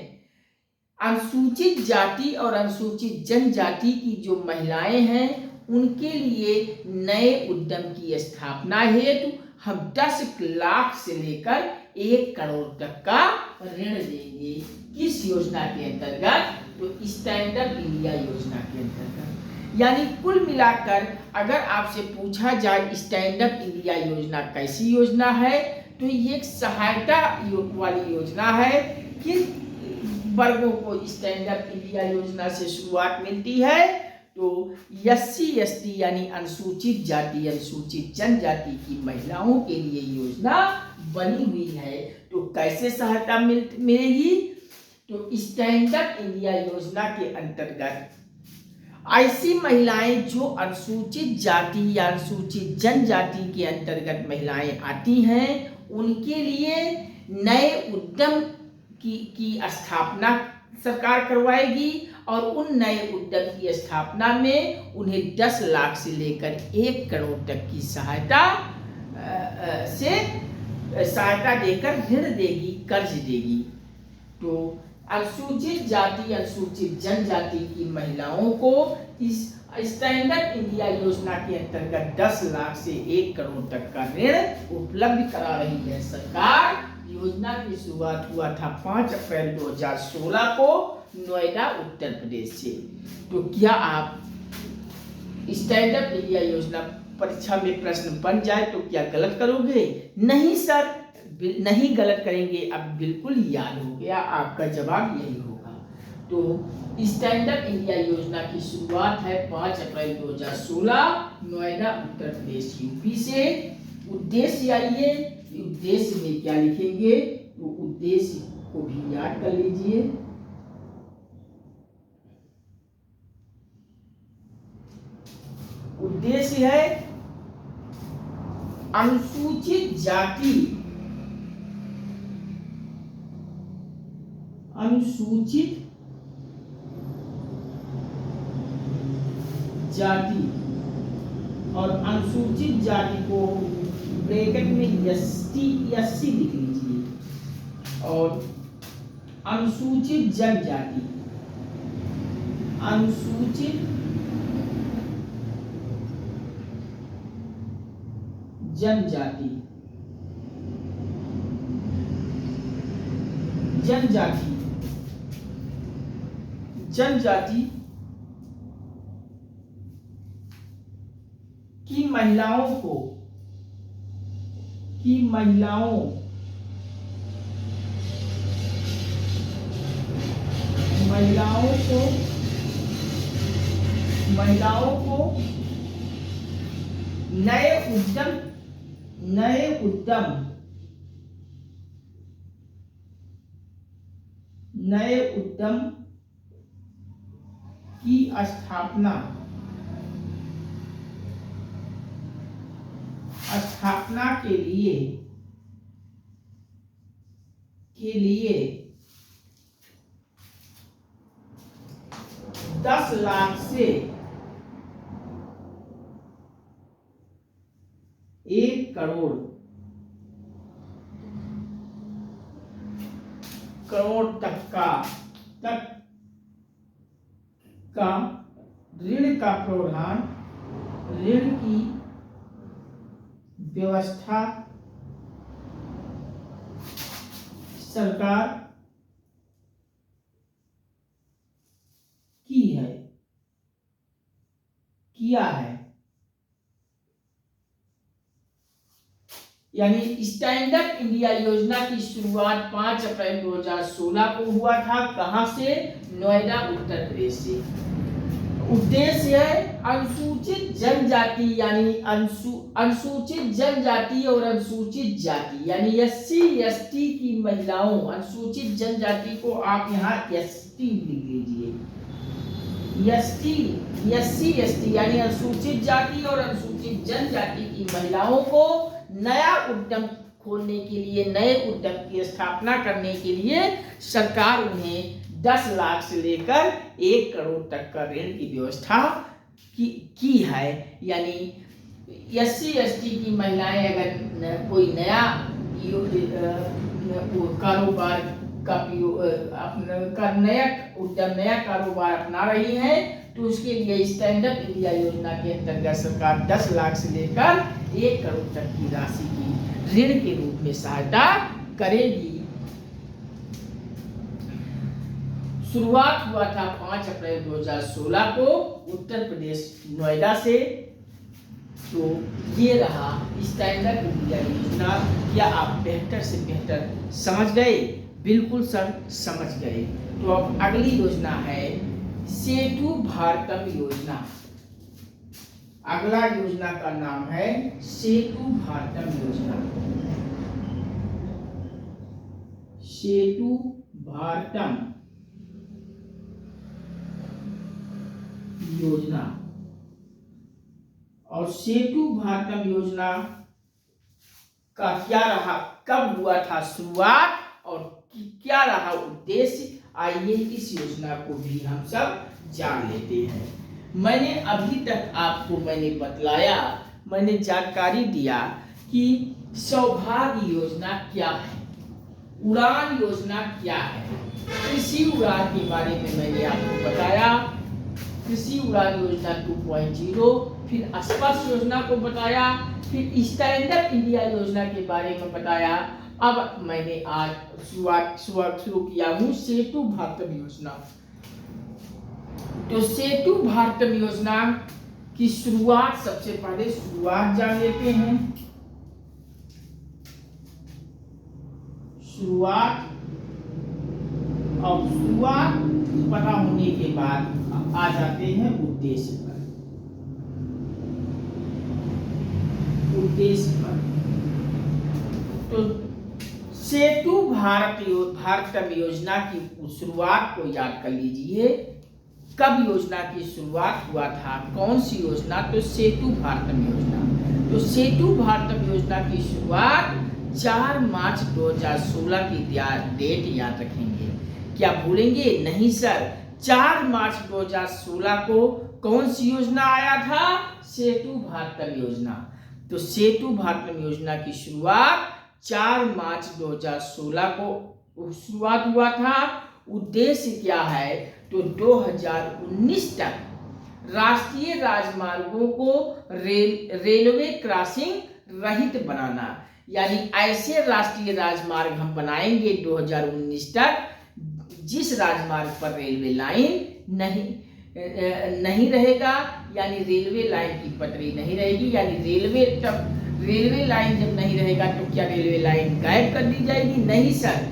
अनुसूचित जाति और अनुसूचित जनजाति की जो महिलाएं हैं, उनके लिए नए उद्यम की स्थापना हेतु हम 10 लाख से लेकर 1 करोड़ तक का ऋण देंगे। किस योजना के अंतर्गत? तो स्टैंड अप इंडिया योजना के अंतर्गत। यानी कुल मिलाकर अगर आपसे पूछा जाए स्टैंड अप इंडिया योजना कैसी योजना है, तो ये एक सहायता वाली योजना है। किन वर्गों को स्टैंड अप इंडिया योजना से शुरुआत मिलती है? तो एससी एसटी यानी अनुसूचित जाति अनुसूचित जनजाति की महिलाओं के लिए योजना बनी हुई है। तो कैसे सहायता मिलेगी? तो स्टैंड अप इंडिया योजना के अंतर्गत ऐसी महिलाएं जो अनुसूचित जाति या अनुसूचित जनजाति के अंतर्गत महिलाएं आती हैं, उनके लिए नए उद्यम की स्थापना सरकार करवाएगी और उन नए उद्यम की स्थापना में उन्हें 10 लाख से लेकर 1 करोड़ तक की सहायता देकर ऋण देगी, कर्ज देगी। तो अनुसूचित जाति, अनुसूचित जनजाति की महिलाओं को इस स्टैंड अप इंडिया योजना के अंतर्गत 10 लाख से 1 करोड़ तक का ऋण उपलब्ध करा रही है सरकार। योजना की शुरुआत हुआ था 5 अप्रैल 2016 को नोएडा, उत्तर प्रदेश से। तो क्या आप स्टैंड अप इंडिया योजना परीक्षा में प्रश्न बन जाए तो क्या गलत करोगे? नहीं सर, नहीं गलत करेंगे, अब बिल्कुल याद हो गया, आपका जवाब यही होगा। तो स्टैंड अप इंडिया योजना की शुरुआत है 5 अप्रैल 2016 नोएडा, उत्तर प्रदेश, यूपी से। उद्देश्य आइए, उद्देश्य में क्या लिखेंगे? तो उद्देश्य को भी याद कर लीजिए। उद्देश्य है अनुसूचित जाति, अनुसूचित जाति और अनुसूचित जाति को ब्रैकेट में एसटी लिख लीजिए, और अनुसूचित जनजाति, अनुसूचित जनजाति, जनजाति, जनजाति की महिलाओं को, महिलाओं को नए उद्यम की स्थापना के लिए 10 लाख से 1 करोड़ तक का ऋण का प्रावधान, ऋण की व्यवस्था सरकार किया है। यानी स्टैंड अप इंडिया योजना की शुरुआत 5 अप्रैल 2016 को हुआ था। कहां से? नोएडा, उत्तर प्रदेश से। उद्देश्य है अनुसूचित जनजाति, यानी अनुसूचित जनजाति और अनुसूचित जाति यानी एससी एसटी की महिलाओं, अनुसूचित जनजाति को आप यहाँ एसटी लिख लीजिए। एससी एसटी यानी अनुसूचित जाति और अनुसूचित जनजाति की महिलाओं को नया उद्यम खोलने के लिए, नए उद्यम की स्थापना करने के लिए सरकार उन्हें 10 लाख से लेकर 1 करोड़ तक का ऋण की व्यवस्था की है। यानी एससी एसटी की महिलाएं अगर कोई नया कारोबार का नया कारोबार अपना रही हैं तो उसके लिए स्टैंड अप इंडिया योजना के अंतर्गत सरकार 10 लाख से लेकर 1 करोड़ तक की राशि की ऋण के रूप में सहायता करेगी। शुरुआत हुआ था 5 अप्रैल 2016 को उत्तर प्रदेश नोएडा से। तो ये रहा स्टैंड अप इंडिया योजना। क्या आप बेहतर से बेहतर समझ गए? बिल्कुल सर, समझ गए। तो अब अगली योजना है सेतु भारतम योजना। अगला योजना का नाम है सेतु भारतम योजना। सेतु भारतम योजना। और सेतु भारतम योजना का क्या रहा, कब हुआ था शुरुआत और क्या रहा उद्देश्य, आइए इस योजना को भी हम सब जान लेते हैं। मैंने अभी तक आपको बतलाया, मैंने जानकारी दिया कि सौभाग्य योजना क्या है, उड़ान योजना क्या है। कृषि उड़ान के बारे में मैंने आपको बताया, कृषि उड़ान योजना 2.0, फिर स्पर्श योजना को बताया, फिर स्टैंड अप इंडिया योजना के बारे में बताया। अब मैंने आज शुरू किया हूँ सेतु भारतम योजना। तो सेतु भारतम योजना की शुरुआत, सबसे पहले शुरुआत जान लेते हैं। शुरुआत पता होने के बाद आ जाते हैं उद्देश्य पर। तो सेतु भारतम योजना की शुरुआत को याद कर लीजिए। कब योजना की शुरुआत हुआ था, कौन सी योजना? तो सेतु भारतम योजना। तो सेतु भारतम योजना की शुरुआत 4 मार्च 2016 की डेट याद रखेंगे। क्या भूलेंगे? नहीं सर, 4 मार्च 2016 को कौन सी योजना आया था? सेतु भारतम योजना। तो सेतु भारतम योजना की शुरुआत 4 मार्च 2016 को शुरुआत हुआ था। उद्देश्य क्या है? तो 2019 तक राष्ट्रीय राजमार्गों को रेलवे क्रॉसिंग रहित बनाना। यानी ऐसे राष्ट्रीय राजमार्ग हम बनाएंगे 2019 तक जिस राजमार्ग पर रेलवे लाइन नहीं रहेगा, यानी रेलवे लाइन की पटरी नहीं रहेगी। यानी रेलवे लाइन जब नहीं रहेगा तो क्या रेलवे लाइन गायब कर दी जाएगी? नहीं सर,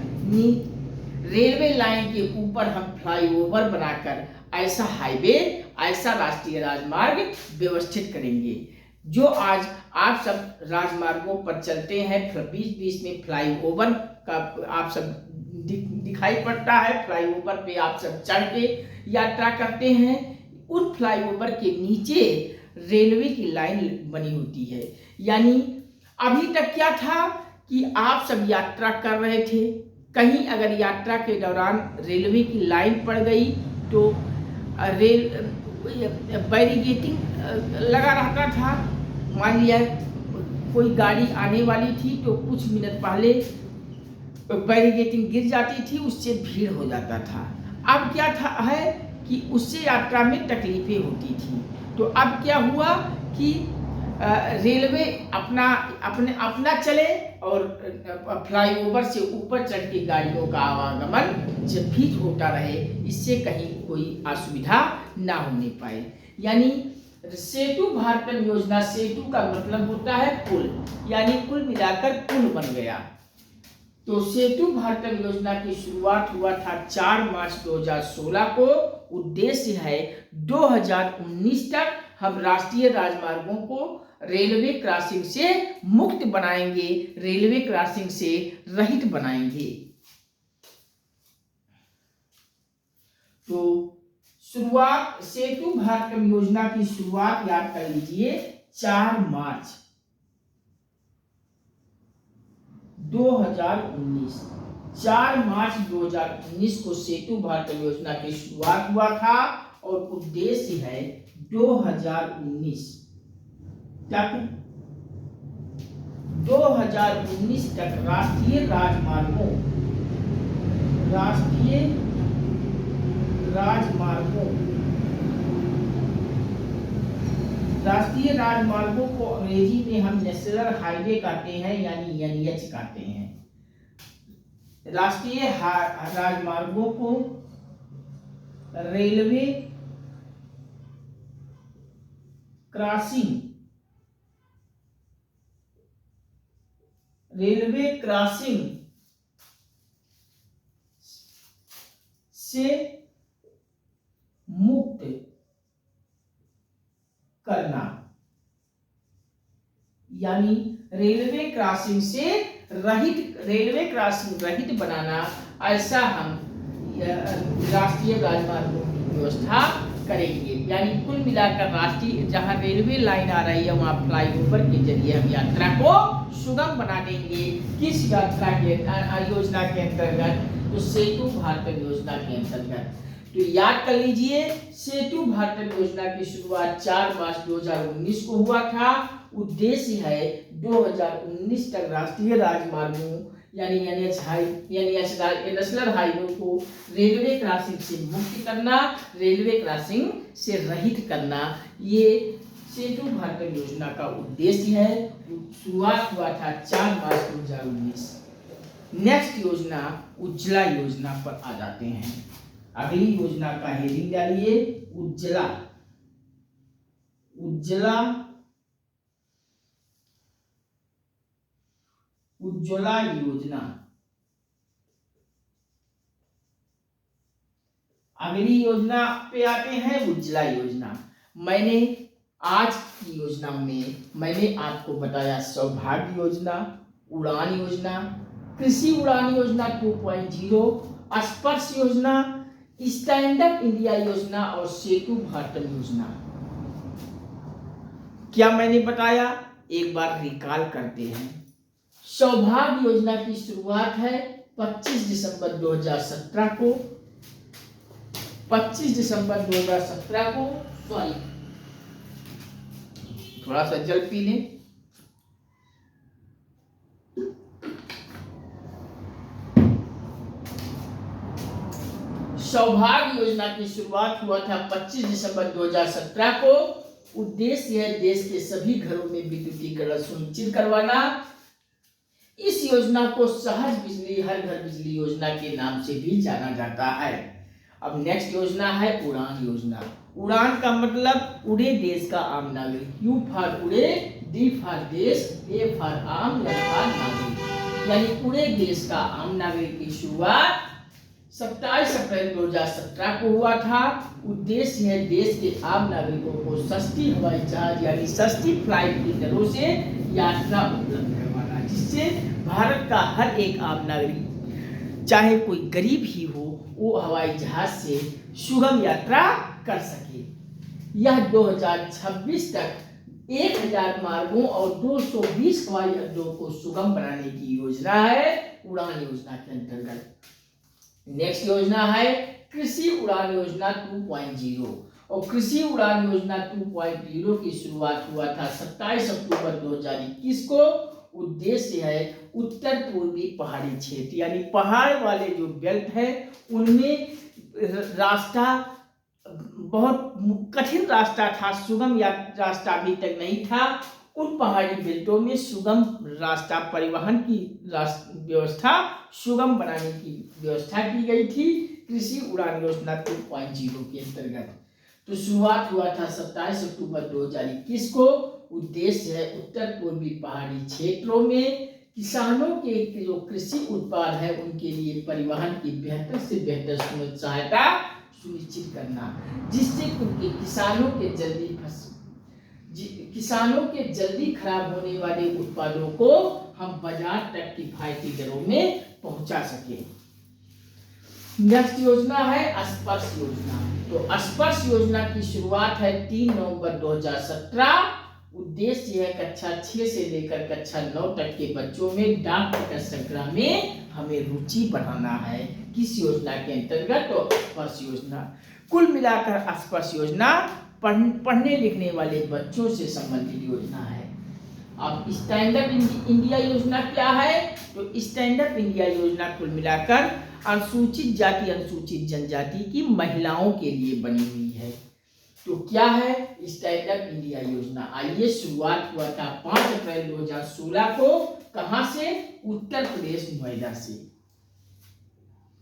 रेलवे लाइन के ऊपर हम फ्लाईओवर बनाकर ऐसा हाईवे, ऐसा राष्ट्रीय राजमार्ग व्यवस्थित करेंगे। जो आज आप सब राजमार्गों पर चलते हैं, बीच में फ्लाईओवर का आप सब दिखाई पड़ता है, फ्लाईओवर पे आप सब चढ़ के यात्रा करते हैं। उन फ्लाईओवर के नीचे रेलवे की लाइन बनी होती है। यानी अभी तक क्या था कि आप सब यात्रा कर रहे थे, कहीं अगर यात्रा के दौरान रेलवे की लाइन पड़ गई तो बैरिगेटिंग लगा रहता था। मान लिया कोई गाड़ी आने वाली थी तो कुछ मिनट पहले बैरिगेटिंग गिर जाती थी, उससे भीड़ हो जाता था। अब क्या है कि उससे यात्रा में तकलीफें होती थी। तो अब क्या हुआ कि रेलवे अपना चले और फ्लाईओवर से ऊपर चढ़ के गाड़ियों का आवागमन जब भी होता रहे, इससे कहीं कोई असुविधा ना होने पाए। यानी सेतु भारतम योजना, सेतु का मतलब होता है पुल, यानी कुल मिलाकर पुल बन गया। तो सेतु भारतम योजना की शुरुआत हुआ था 4 मार्च 2016 को। उद्देश्य है 2019 तक हम राष्ट्रीय राजमार्गों को रेलवे क्रॉसिंग से मुक्त बनाएंगे, रेलवे क्रॉसिंग से रहित बनाएंगे। तो शुरुआत सेतु भारतम योजना की शुरुआत याद कर लीजिए 4 मार्च 2019। 4 मार्च 2019 को सेतु भारतम योजना की शुरुआत हुआ था और उद्देश्य है 2019 तक 2019 तक राष्ट्रीय राजमार्गों को अंग्रेजी में हम नेशनल हाईवे कहते हैं, यानी NH कहते हैं। राष्ट्रीय राजमार्गों को रेलवे क्रॉसिंग से मुक्त करना, यानी रेलवे क्रॉसिंग रहित बनाना, ऐसा हम राष्ट्रीय राजमार्गों की व्यवस्था करेंगे। यानी कुल मिलाकर राष्ट्रीय जहां रेलवे लाइन आ रही है वहां फ्लाईओवर के जरिए हम यात्रा को सुगम बना देंगे। किस यात्रा के योजना के अंतर्गत? तो सेतु भारत योजना के अंतर्गत। तो याद कर लीजिए, सेतु भारत योजना की शुरुआत 4 मार्च 2019 को हुआ था। उद्देश्य है 2019 तक राष्ट्रीय राजमार्गों यानी नेशनल हाईवे को रेलवे क्रॉसिंग से मुक्त करना, रेलवे क्रॉसिंग से रहित करना। ये सेतु भारत योजना का उद्देश्य है। शुरुआत हुआ था 4 मार्च 2019। नेक्स्ट योजना उज्ज्वला योजना पर आ जाते हैं। अगली योजना का हेडिंग डालिए उज्ज्वला। उज्ज्वला उज्ज्वला योजना। अगली योजना पे आते हैं उज्ज्वला योजना। मैंने आज की योजना में मैंने आपको बताया सौभाग्य योजना, उड़ान योजना, कृषि उड़ान योजना 2.0, स्पर्श योजना, स्टैंड अप इंडिया योजना और सेतु भारत योजना। क्या मैंने बताया? एक बार रिकॉल करते हैं। सौभाग्य योजना की शुरुआत है 25 दिसंबर 2017 को। 25 दिसंबर 2017 को, सॉरी थोड़ा सा जल पी लें। सौभाग्य योजना की शुरुआत हुआ था 25 दिसंबर 2017 को। उद्देश्य है देश के सभी घरों में विद्युतीकरण सुनिश्चित करवाना। इस योजना को सहज बिजली हर घर बिजली योजना के नाम से भी जाना जाता है। अब नेक्स्ट योजना है उड़ान योजना। उड़ान का मतलब उड़े देश का आम नागरिक। यू फॉर उड़े, डी फॉर देश, ए फॉर आम, एल फॉर नागरिक। यानी उड़े देश का आम नागरिक की शुरुआत 27 अप्रैल 2017 को हुआ था। उद्देश्य है देश के आम नागरिकों को सस्ती हवाई जहाज यानी सस्ती फ्लाइट की दरों से यात्रा उपलब्ध करवाना, जिससे भारत का हर एक आम नागरिक चाहे कोई गरीब ही हो वो हवाई जहाज से सुगम यात्रा कर सके। यह 2026 तक 1000 मार्गों और 220 हवाई अड्डों को सुगम बनाने की योजना है उड़ान योजना के अंतर्गत। नेक्स्ट योजना है कृषि उड़ान योजना 2.0 और कृषि उड़ान योजना 2.0 की शुरुआत हुआ था 27 अक्टूबर 2021 को। उद्देश्य है उत्तर पूर्वी पहाड़ी क्षेत्र यानी पहाड़ वाले जो बेल्ट है उनमें रास्ता बहुत कठिन रास्ता था, सुगम रास्ता अभी तक नहीं था। उन पहाड़ी बेल्टों में सुगम रास्ता परिवहन की व्यवस्था सुगम बनाने की व्यवस्था की गई थी कृषि उड़ान योजना 2.0 के अंतर्गत। तो शुरुआत हुआ था 27 अक्टूबर 2021 को। उद्देश्य है उत्तर पूर्वी पहाड़ी क्षेत्रों में किसानों के जो कृषि उत्पाद है उनके लिए परिवहन की बेहतर से बेहतर सहायता सुनिश्चित करना, जिससे उनके किसानों के जल्दी खराब होने वाले उत्पादों को हम बाजार तक किफायती दरों में पहुंचा सके। नेक्स्ट योजना है स्पर्श योजना। तो स्पर्श योजना की शुरुआत है 3 नवंबर 2017। उद्देश्य है कक्षा 6 से लेकर कक्षा 9 तक के बच्चों में डाक टिकट संग्रह में हमें रुचि बढ़ाना है। किस योजना के अंतर्गत? तो स्पर्श योजना। कुल मिलाकर स्पर्श योजना पढ़ने लिखने वाले बच्चों से संबंधित योजना है। अब स्टैंड अप इंडिया योजना क्या है? तो स्टैंड अप इंडिया योजना कुल मिलाकर अनुसूचित जाति अनुसूचित जनजाति की महिलाओं के लिए बनी हुई है। तो क्या है स्टैंड अप इंडिया योजना? आइए, शुरुआत हुआ था 5 अप्रैल 2016 को। कहां से? उत्तर प्रदेश नोएडा से।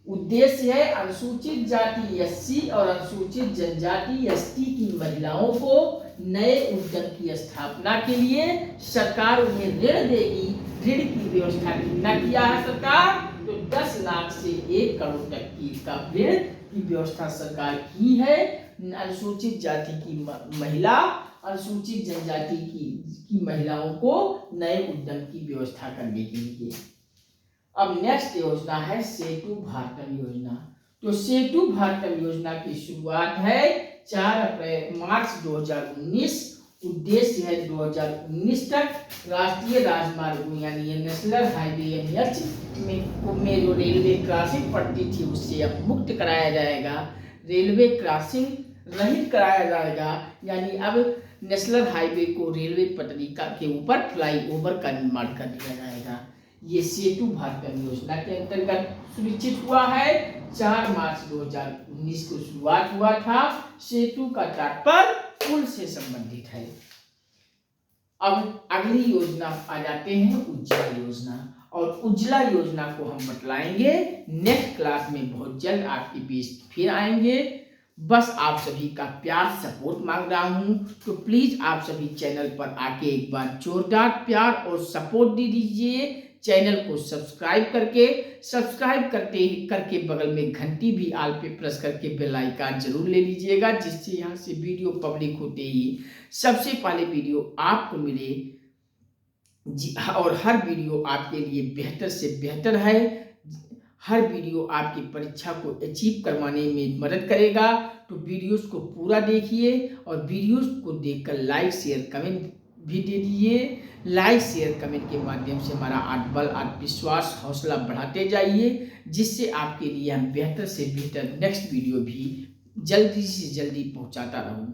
उद्देश्य है अनुसूचित जाति एससी और अनुसूचित जनजाति एसटी की महिलाओं को नए उद्यम की स्थापना के लिए सरकार उन्हें ऋण देगी। ऋण की व्यवस्था कितना किया है सरकार? तो 10 लाख से 1 करोड़ तक की का ऋण की व्यवस्था सरकार की है अनुसूचित जाति की महिला, अनुसूचित जनजाति की महिलाओं को नए उद्यम की व्यवस्था करने के लिए। अब नेक्स्ट योजना है सेतु भारतम योजना। तो सेतु भारतम योजना की शुरुआत है मार्च 2019। उद्देश्य है 2019 तक राष्ट्रीय राजमार्गों यानी नेशनल हाईवे NH में जो रेलवे क्रॉसिंग पड़ती थी उससे अब मुक्त कराया जाएगा, रेलवे क्रॉसिंग रहित कराया जाएगा। यानी अब नेशनल हाईवे को रेलवे पटरी के ऊपर फ्लाई ओवर का निर्माण कर दिया जाएगा। ये सेतु भारत योजना के अंतर्गत सुनिश्चित हुआ है। 4 मार्च 2019 को शुरुआत हुआ था। सेतु का तात्पर्य पुल से संबंधित है। अब अगली योजना आ जाते हैं उज्ज्वला योजना, और उज्ज्वला योजना को हम बतलाएंगे नेक्स्ट क्लास में। बहुत जल्द आपके बीच फिर आएंगे। बस आप सभी का प्यार सपोर्ट मांग रहा हूं, तो प्लीज आप सभी चैनल पर आके एक बार जोरदार प्यार और सपोर्ट दे दीजिए। चैनल को सब्सक्राइब करके बगल में घंटी भी आल पे प्रेस करके बेल आइकन जरूर ले लीजिएगा, जिससे यहाँ से वीडियो पब्लिक होते ही सबसे पहले वीडियो आपको मिले जी। और हर वीडियो आपके लिए बेहतर से बेहतर है। हर वीडियो आपकी परीक्षा को अचीव करवाने में मदद करेगा। तो वीडियोस को पूरा देखिए और वीडियोस को देखकर लाइक शेयर कमेंट भी दे दीजिए। लाइक शेयर कमेंट के माध्यम से हमारा आत्मबल आत्मविश्वास हौसला बढ़ाते जाइए, जिससे आपके लिए हम बेहतर से बेहतर नेक्स्ट वीडियो भी जल्दी से जल्दी पहुंचाता रहूं।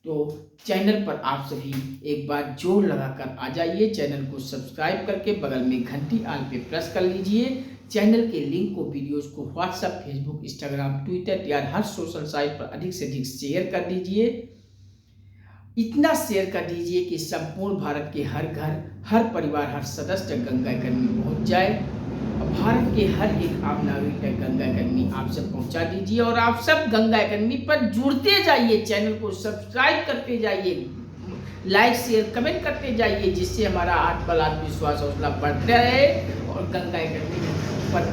तो चैनल पर आप सभी एक बार जोर लगाकर आ जाइए। चैनल को सब्सक्राइब करके बगल में घंटी आल पे प्रेस कर लीजिए। चैनल के लिंक को, वीडियोस को व्हाट्सएप, फेसबुक, इंस्टाग्राम, ट्विटर या हर सोशल साइट पर अधिक से अधिक शेयर कर दीजिए। इतना शेयर कर दीजिए कि संपूर्ण भारत के हर घर, हर परिवार, हर सदस्य तक गंगा अकेडमी पहुंच जाए। और भारत के हर एक आम नागरिक तक गंगा अकेडमी आप सब पहुंचा दीजिए। और आप सब गंगा अकेडमी पर जुड़ते जाइए, चैनल को सब्सक्राइब करते जाइए, लाइक शेयर कमेंट करते जाइए, जिससे हमारा आत्मबल आत्मविश्वास हौसला बढ़ता रहे और गंगा अकेडमी पर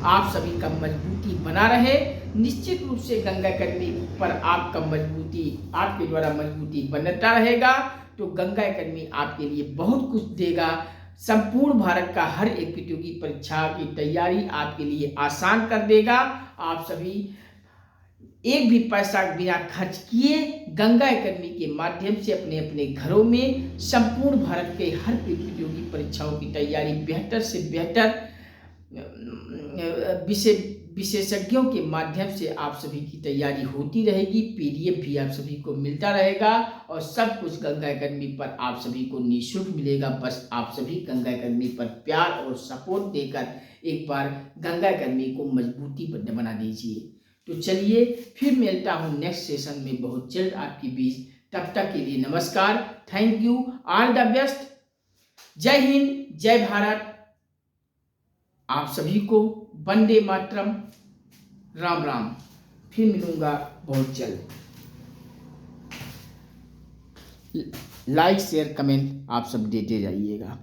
आप सभी का मजबूती बना रहे। निश्चित रूप से गंगा अकेडमी पर आपका मजबूती, आपके द्वारा मजबूती बनता रहेगा। तो गंगा अकेडमी आपके लिए बहुत कुछ देगा। संपूर्ण भारत का हर एक प्रतियोगी परीक्षा की तैयारी आपके लिए आसान कर देगा। आप सभी एक भी पैसा बिना खर्च किए गंगा अकेडमी के माध्यम से अपने अपने घरों में संपूर्ण भारत के हर प्रतियोगी परीक्षाओं की तैयारी बेहतर से बेहतर विशेषज्ञों के माध्यम से आप सभी की तैयारी होती रहेगी। PDF भी आप सभी को मिलता रहेगा और सब कुछ गंगा अकेडमी पर आप सभी को निःशुल्क मिलेगा। बस आप सभी गंगा अकेडमी पर प्यार और सपोर्ट देकर एक बार गंगा अकेडमी को मजबूती बना दीजिए। तो चलिए फिर मिलता हूँ नेक्स्ट सेशन में बहुत जल्द आपके बीच। तब तक के लिए नमस्कार, thank you, all the best. जय हिंद, जय भारत। आप सभी को वंदे मातरम, राम राम। फिर मिलूंगा बहुत जल्द। लाइक शेयर कमेंट आप सब देते जाइएगा।